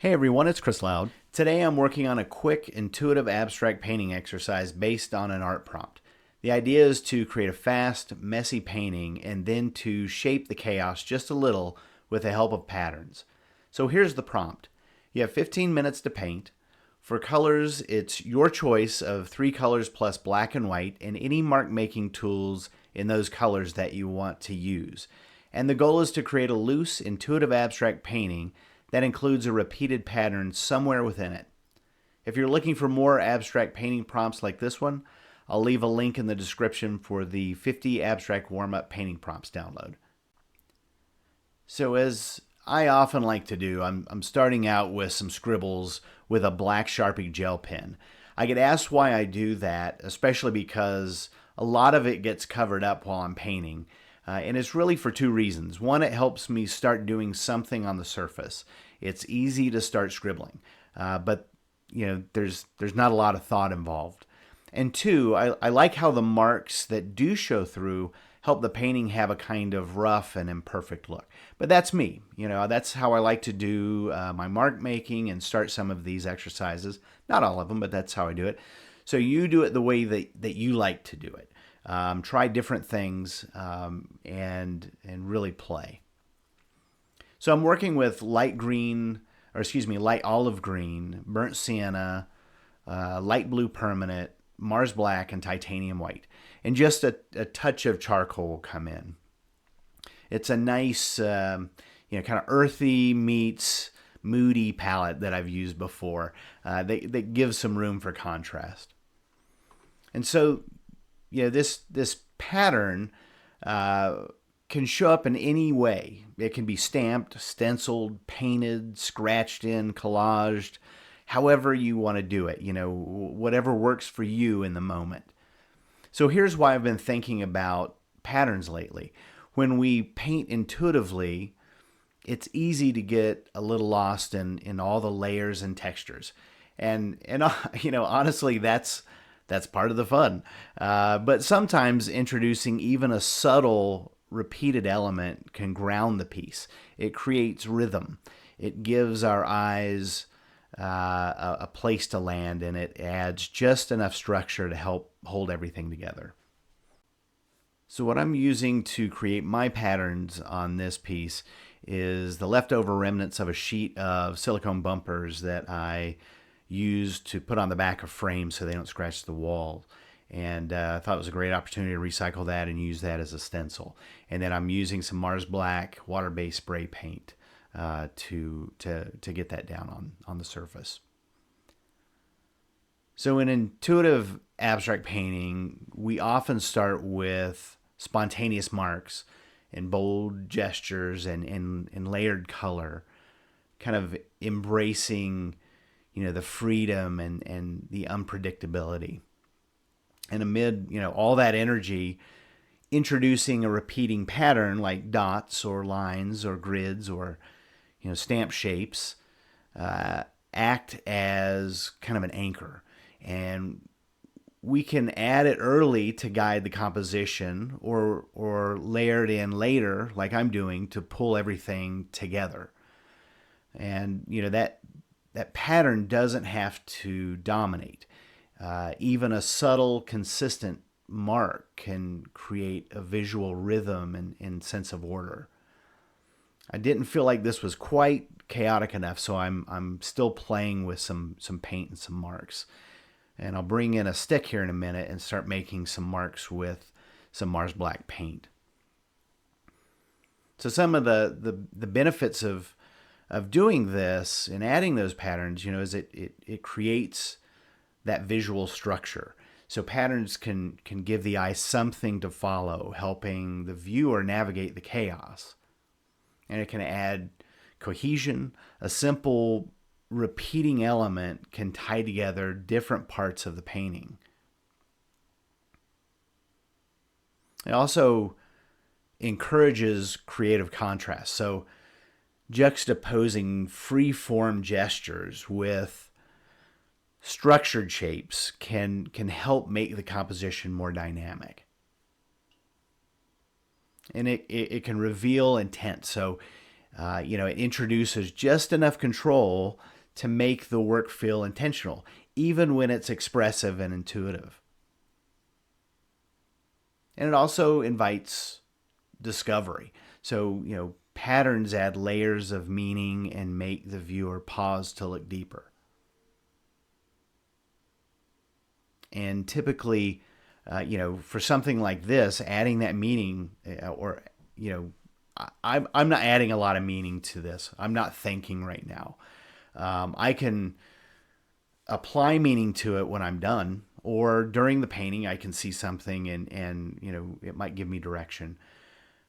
Hey everyone, it's Chris Loud. Today I'm working on a quick, intuitive abstract painting exercise based on an art prompt. The idea is to create a fast, messy painting and then to shape the chaos just a little with the help of patterns. So here's the prompt. You have 15 minutes to paint. For colors, it's your choice of 3 colors plus black and white and any mark making tools in those colors that you want to use. And the goal is to create a loose, intuitive abstract painting that includes a repeated pattern somewhere within it. If you're looking for more abstract painting prompts like this one, I'll leave a link in the description for the 50 abstract warm-up painting prompts download. So as I often like to do, I'm starting out with some scribbles with a black Sharpie gel pen. I get asked why I do that, especially because a lot of it gets covered up while I'm painting. And it's really for 2 reasons. One, it helps me start doing something on the surface. It's easy to start scribbling, but there's not a lot of thought involved. And 2, I like how the marks that do show through help the painting have a kind of rough and imperfect look. But that's me. That's how I like to do my mark making and start some of these exercises. Not all of them, but that's how I do it. So you do it the way that you like to do it. Try different things and really play. So I'm working with light olive green, burnt sienna, light blue permanent, Mars black, and titanium white. And just a touch of charcoal will come in. It's a nice, kind of earthy meets moody palette that I've used before that gives some room for contrast. And so this pattern can show up in any way. It can be stamped, stenciled, painted, scratched in, collaged, however you want to do it, whatever works for you in the moment. So here's why I've been thinking about patterns lately. When we paint intuitively, it's easy to get a little lost in all the layers and textures. And honestly, that's part of the fun. But sometimes introducing even a subtle repeated element can ground the piece. It creates rhythm. It gives our eyes a place to land, and it adds just enough structure to help hold everything together. So what I'm using to create my patterns on this piece is the leftover remnants of a sheet of silicone bumpers that I used to put on the back of frames so they don't scratch the wall. And I thought it was a great opportunity to recycle that and use that as a stencil. And then I'm using some Mars Black water-based spray paint to get that down on the surface. So in intuitive abstract painting, we often start with spontaneous marks and bold gestures and layered color, kind of embracing the freedom and the unpredictability. And amid, all that energy, introducing a repeating pattern like dots or lines or grids or, stamp shapes act as kind of an anchor. And we can add it early to guide the composition or layer it in later, like I'm doing, to pull everything together. And, that pattern doesn't have to dominate. Even a subtle, consistent mark can create a visual rhythm and sense of order. I didn't feel like this was quite chaotic enough, so I'm still playing with some paint and some marks. And I'll bring in a stick here in a minute and start making some marks with some Mars Black paint. So some of the benefits of doing this and adding those patterns, is it creates that visual structure. So patterns can give the eye something to follow, helping the viewer navigate the chaos. And it can add cohesion. A simple repeating element can tie together different parts of the painting. It also encourages creative contrast. So juxtaposing free-form gestures with structured shapes can help make the composition more dynamic. And it can reveal intent. So, it introduces just enough control to make the work feel intentional, even when it's expressive and intuitive. And it also invites discovery. So, patterns add layers of meaning and make the viewer pause to look deeper. And typically, for something like this, adding that meaning, I'm not adding a lot of meaning to this. I'm not thinking right now. I can apply meaning to it when I'm done, or during the painting, I can see something and it might give me direction.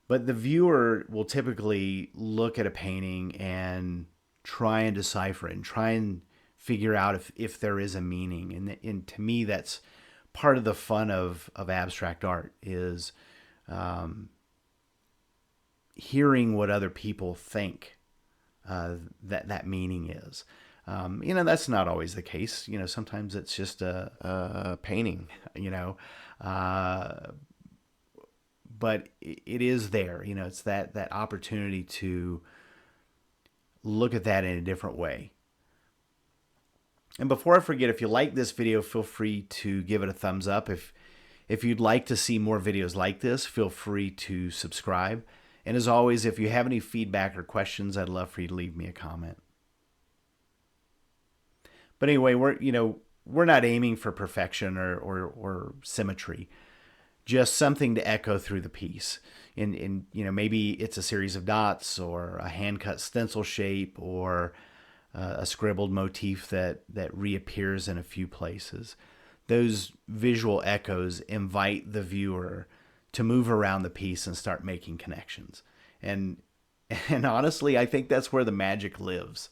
But the viewer will typically look at a painting and try and decipher it and try and figure out if there is a meaning. And to me, that's part of the fun of abstract art is hearing what other people think that meaning is. That's not always the case. Sometimes it's just a painting, but it is there. It's that opportunity to look at that in a different way. And before I forget, if you like this video, feel free to give it a thumbs up. If you'd like to see more videos like this, feel free to subscribe. And as always, if you have any feedback or questions, I'd love for you to leave me a comment. But anyway, we're not aiming for perfection or symmetry, just something to echo through the piece. And maybe it's a series of dots or a hand-cut stencil shape or a scribbled motif that reappears in a few places. Those visual echoes invite the viewer to move around the piece and start making connections. And honestly, I think that's where the magic lives.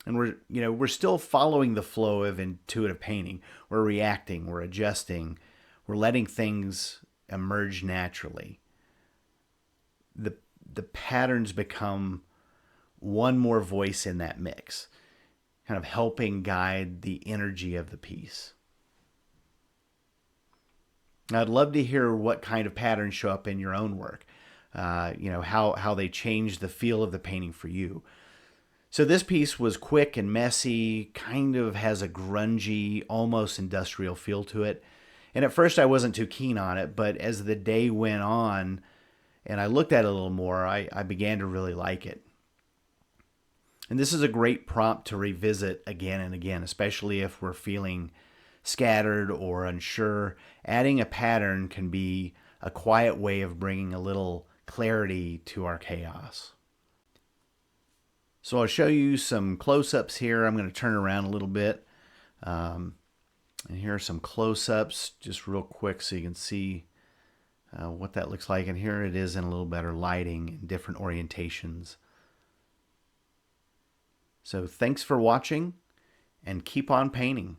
And we're still following the flow of intuitive painting. We're reacting, we're adjusting, we're letting things emerge naturally. The patterns become one more voice in that mix, kind of helping guide the energy of the piece. I'd love to hear what kind of patterns show up in your own work, how they change the feel of the painting for you. So this piece was quick and messy, kind of has a grungy, almost industrial feel to it. And at first I wasn't too keen on it, but as the day went on and I looked at it a little more, I began to really like it. And this is a great prompt to revisit again and again, especially if we're feeling scattered or unsure. Adding a pattern can be a quiet way of bringing a little clarity to our chaos. So I'll show you some close-ups here. I'm going to turn around a little bit. And here are some close-ups just real quick so you can see what that looks like. And here it is in a little better lighting and different orientations. So thanks for watching and keep on painting.